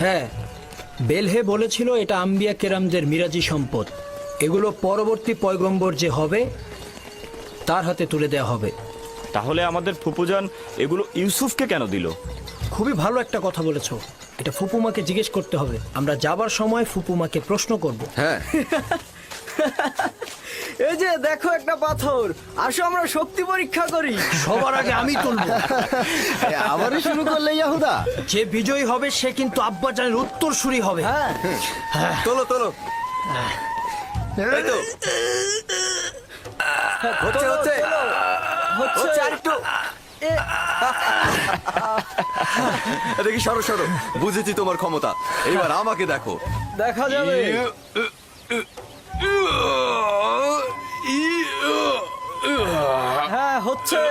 হ্যাঁ, বেলহে বলেছিল এটা আম্বিয়া কেরামদের মিরাজি সম্পদ। এগুলো পরবর্তী পয়গম্বর যে হবে তার হাতে তুলে দেওয়া হবে। তাহলে আমাদের ফুপুজান এগুলো ইউসুফকে কেন দিল? খুবই ভালো একটা কথা বলেছো। এটা ফুপুমাকে জিজ্ঞেস করতে হবে। আমরা যাবার সময় ফুপুমাকে প্রশ্ন করব। হ্যাঁ, এই যে দেখো একটা পাথর, আসো আমরা শক্তি পরীক্ষা করি। সবার আগে আমি তুলবো। আবারও শুরু করলে ইয়াহুদা। যে বিজয়ী হবে সে কিন্তু আব্বাজানের উত্তরসূরি হবে। হ্যাঁ, তোলো তোলো। এই তো। হচ্ছে হচ্ছে হচ্ছে আরেকটু। দেখি, সরো সরো। বুঝেছি তোমার ক্ষমতা, এবার আমাকে দেখো। দেখা যাবে। হ্যাঁ, হচ্ছে।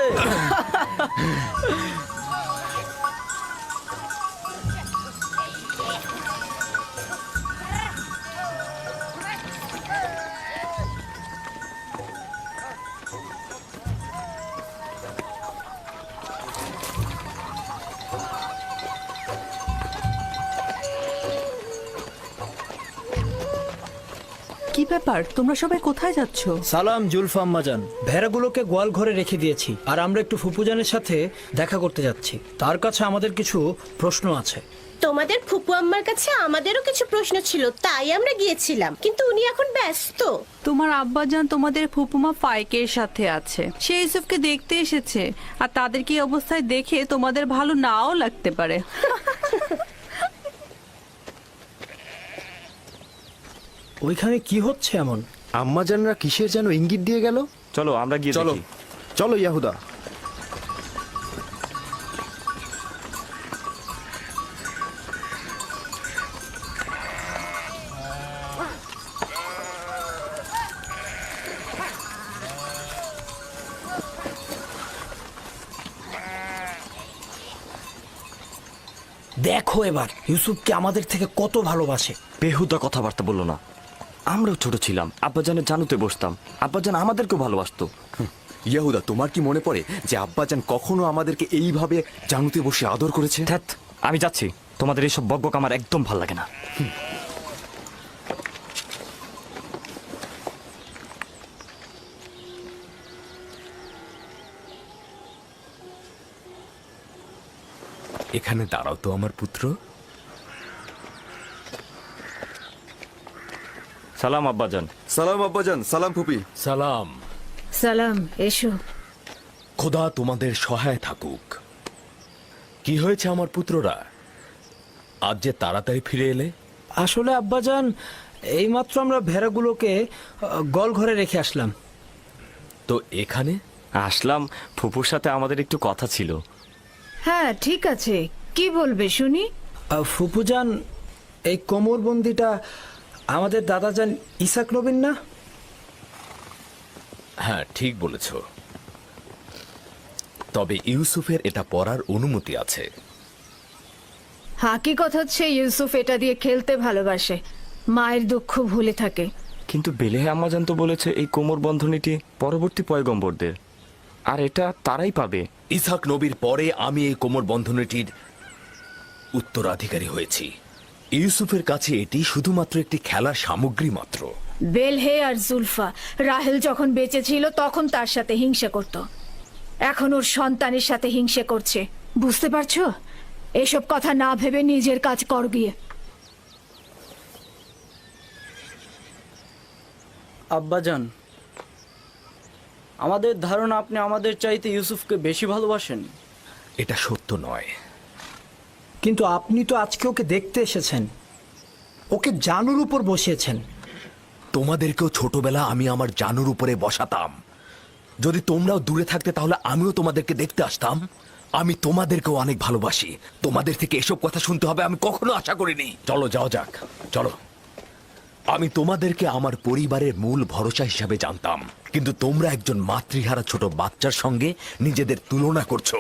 কি ব্যাপার, তোমরা সবাই কোথায় যাচ্ছ? সালাম জুলফা আম্মাজান। ভেড়াগুলোকে গোয়াল ঘরে রেখে দিয়েছি, আর আমরা একটু ফুপুজানের সাথে দেখা করতে যাচ্ছি। তার কাছে আমাদের কিছু প্রশ্ন আছে। তোমাদের ফুপু আম্মার কাছে আমাদেরও কিছু প্রশ্ন ছিল, তাই আমরা গিয়েছিলাম, কিন্তু উনি এখন ব্যস্ত। তোমার আব্বাজান তোমাদের ফুপুমা ফাইকের সাথে আছে। সে ইউসুফকে দেখতে এসেছে, আর তাদেরকে এই অবস্থায় দেখে তোমাদের ভালো নাও লাগতে পারে। ওইখানে কি হচ্ছে এমন? আম্মাজানরা কিসের যেন ইঙ্গিত দিয়ে গেল। চলো আমরা গিয়ে চলো দেখি। চলো ইয়াহুদা। দেখো এবার ইউসুফকে আমাদের থেকে কত ভালোবাসে। বেহুদা কথাবার্তা বললো না। আমরাও ছোট ছিলাম, আব্বাজানের জানুতে বসতাম, আব্বাজান আমাদেরকেও ভালোবাসতো। ইয়াহুদা, তোমার কি মনে পড়ে যে আব্বাজান কখনো আমাদেরকে এইভাবে জানুতে বসে আদর করেছে? ধ্যাৎ, আমি যাচ্ছি। তোমাদের এইসব বকবক আমার একদম ভাল লাগে না। এখানে দাঁড়াও তো আমার পুত্র। সালাম আব্বাজান। সালাম আব্বাজান। সালাম ফুপি। সালাম। সালাম, এসো। খোদা তোমাদের সহায় থাকুক। কি হয়েছে আমার পুত্ররা, আজ যে তাড়াতাড়ি ফিরে এলে? আসলে আব্বাজান, এইমাত্র আমরা ভেড়াগুলোকে গোয়াল ঘরে রেখে আসলাম। তো এখানে আসলাম, ফুপুর সাথে আমাদের একটু কথা ছিল। হ্যাঁ, ঠিক আছে, কি বলবে শুনি। ফুপুজান, এই কোমরবন্দিটা আমাদের দাদাজান ইসাক নবীন না? হ্যাঁ, ঠিক বলেছ। তবে ইউসুফের এটা পরার অনুমতি আছে। হাকিকত হচ্ছে ইউসুফ এটা দিয়ে খেলতে ভালোবাসে, মায়ের দুঃখ ভুলে থাকে। কিন্তু বেলেহে আম্মাজান তো বলেছে এই কোমর বন্ধনীটি পরবর্তী পয়গম্বরদের, আর এটা তারাই পাবে। ইসাক নবীর পরে আমি এই কোমর বন্ধনীটির উত্তরাধিকারী হয়েছি। ইউসুফের কাছে এটি শুধুমাত্র একটি খেলার সামগ্রী মাত্র। বেলহে আর জুলফা রাহেল যখন বেঁচে ছিল তখন তার সাথে হিংসা করত, এখন ওর সন্তানের সাথে হিংসা করছে। বুঝতে পারছো? এসব কথা না ভেবে নিজের কাজ কর গিয়ে। আব্বাজান, আমাদের ধারণা আপনি আমাদের চাইতে ইউসুফকে বেশি ভালোবাসেন। এটা সত্য নয়। কিন্তু আপনি তো আজকে ওকে দেখতে এসেছেন, ওকে জানুর উপর বসিয়েছেন। তোমাদেরকেও ছোটবেলা আমি আমার জানুর উপরে বসাতাম। যদি তোমরাও দূরে থাকতে তাহলে আমিও তোমাদেরকে দেখতে আসতাম। আমি তোমাদেরকেও অনেক ভালোবাসি। তোমাদের থেকে এসব কথা শুনতে হবে আমি কখনো আশা করিনি। চলো যাও যাক, চলো। আমি তোমাদেরকে আমার পরিবারের মূল ভরসা হিসাবে জানতাম, কিন্তু তোমরা একজন মাতৃহারা ছোট বাচ্চার সঙ্গে নিজেদের তুলনা করছো।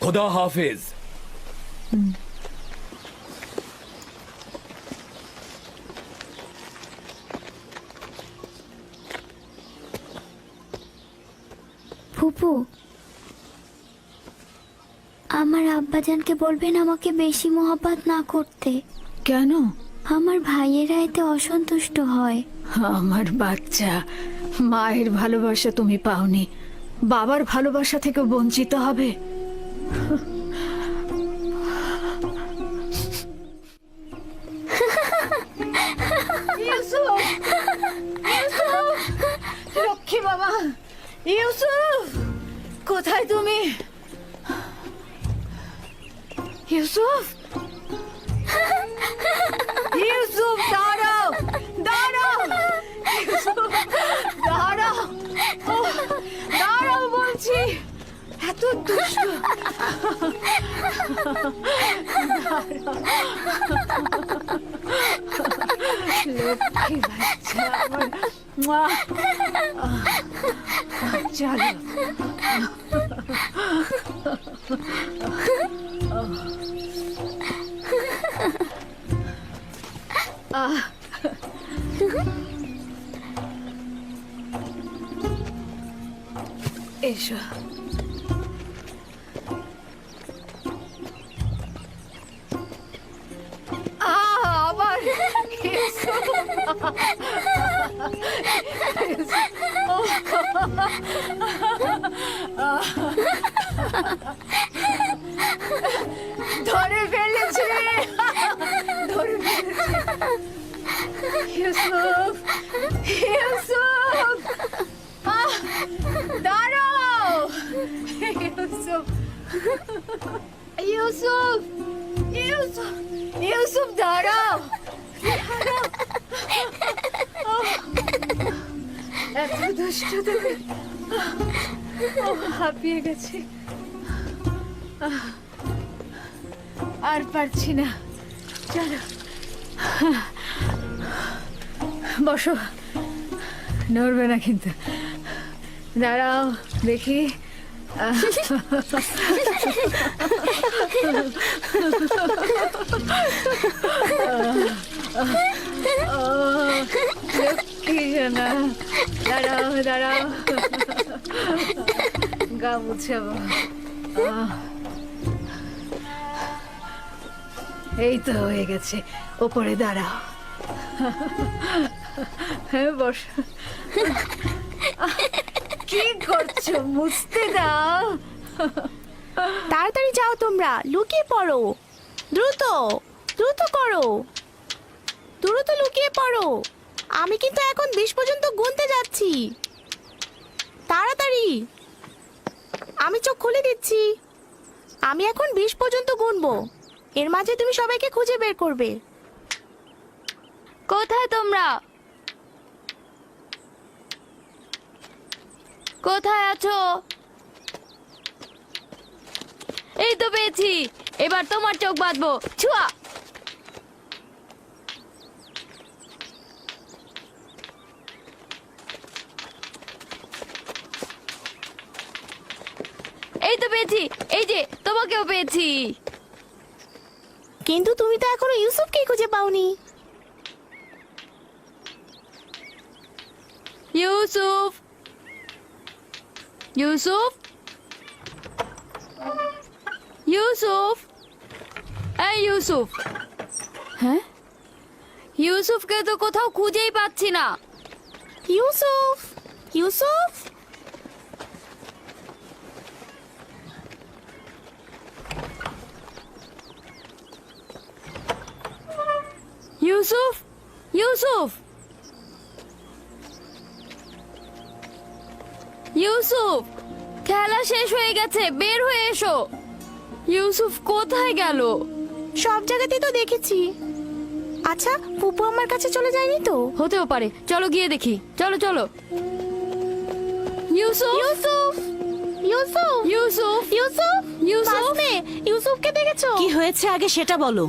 খোদা হাফেজ। ফুপু, আমার আব্বাজানকে বলবেন আমাকে বেশি মোহাব্বত না করতে। কেন? আমার ভাইয়েরা এতে অসন্তুষ্ট হয়। আমার বাচ্চা, মায়ের ভালোবাসা তুমি পাওনি, বাবার ভালোবাসা থেকে বঞ্চিত হবে। ইউসুফ! ইউসুফ! লক্ষ্মী বাবা, ইউসুফ কোথায় তুমি? ইউসুফ! ইউসুফ দাঁড়াও, দাঁড়াও, ইউসুফ দাঁড়াও, ওহ, দাঁড়াও বলছি, এত দুষ্ট। লক্ষ্মী বাচ্চা আমার, মুয়া। চলো। এসো। আবার ধরে ফেলেছে, ধরে ফেলেছে। ইউসুফ, ইউসুফ, দাঁড়াও, ইউসুফ, ইউসুফ, ইউসুফ, ইউসুফ দাঁড়াও, দাঁড়াও। এত দুষ্ট তুমি, হাঁপিয়ে গেছে, আর পারছি না। চলো বসো, নড়বে না কিন্তু, দাঁড়াও দেখি। লক্ষ্মী জানা, দাঁড়াও, দাঁড়াও, গা মুছাবো। এই তো হয়ে গেছে, ওপরে দাঁড়াও। হ্যাঁ বস। কি করছো? মুছতে দাও। তাড়াতাড়ি যাও তোমরা, লুকিয়ে পড়ো, দ্রুত দ্রুত করো, দ্রুত লুকিয়ে পড়ো। আমি কিন্তু এখন 20 পর্যন্ত গুনতে যাচ্ছি, তাড়াতাড়ি। আমি চোখ খুলে দিচ্ছি, আমি এখন 20 পর্যন্ত গুনবো, এর মাঝে তুমি সবাইকে খুঁজে বের করবে। কোথায় তোমরা? কোথায় আছো? এই তো পেয়েছি, এবার তোমার চোখ বাঁধবো। ছুয়া! এই তো পেয়েছি, এই যে তোমাকেও পেয়েছি। কিন্তু তুমি তো এখনো ইউসুফকে খুঁজে পাওনি। ইউসুফ, ইউসুফ, ইউসুফ, এই ইউসুফ। হ্যাঁ, ইউসুফকে তো কোথাও খুঁজেই পাচ্ছি না। ইউসুফ, ইউসুফ, ইউসুফ, ইউসুফ, ইউসুফ, খেলা শেষ হয়ে গেছে, বের হয়ে এসো। ইউসুফ কোথায় গেল? সব জায়গাতেই তো দেখেছি। আচ্ছা, পুপু আমার কাছে চলে যায়নি তো? হতেও পারে, চলো গিয়ে দেখি। চলো চলো। ইউসুফ, ইউসুফ, ইউসুফ, ইউসুফ, ইউসুফ, ইউসুফ, বাসনে, ইউসুফকে দেখেছো? কি হয়েছে আগে সেটা বলো।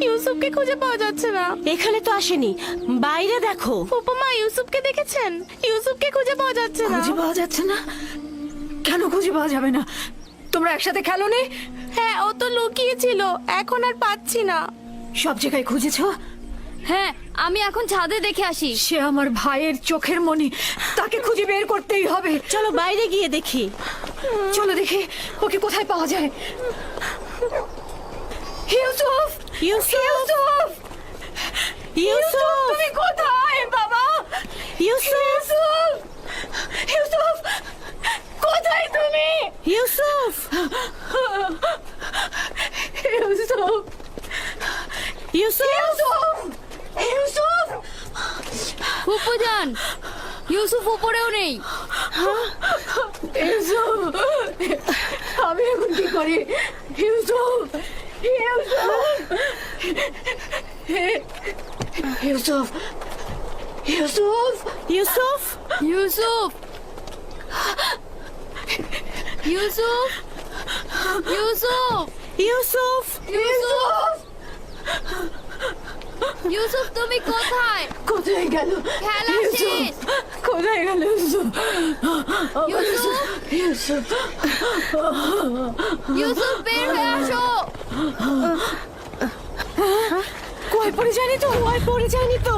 ইউসুফকে খুঁজে পাওয়া যাচ্ছে না। এখানে তো আসেনি, বাইরে দেখো। উপমা ইউসুফকে দেখেছেন? ইউসুফকে খুঁজে পাওয়া যাচ্ছে না। খুঁজে পাওয়া যাচ্ছে না? কেন খুঁজে পাওয়া যাবে না? তোমরা একসাথে খেলোনি? হ্যাঁ, ও তো লুকিয়ে ছিল, এখন আর পাচ্ছি না। সব জায়গায় খুঁজেছো? হ্যাঁ, আমি এখন ছাদে দেখে আসি। সে আমার ভাইয়ের চোখের মনি, তাকে খুঁজে বের করতেই হবে। চলো বাইরে গিয়ে দেখি। চলো দেখি ওকে কোথায় পাওয়া যায়। ইউসুফ, ইউসুফ, ইউসুফ, তুমি কোথায় বাবা? ইউসুফ, ইউসুফ, কোথায় তুমি? ইউসুফ, ইউসুফ, ইউসুফ, ইউসুফ, ফুপুজান, ইউসুফ উপরেও নেই। ইউসুফ, আমি এখন কি করি? ইউসুফ, ইউসুফ, ইউসুফ, ইউসুফ, ইউসুফ, ইউসুফ, ইউসুফ, ইউসুফ, ইউসুফ, ইউসুফ তুমি কোথায়? কোথায় গেল? খেলা শেষ। কোথায় গেল ইউসুফ? ইউসুফ, ইউসুফ, ইউসুফ বের হয়ে আসো। কয় পড়ে যায়নি তো, কয় পড়ে যায়নি তো।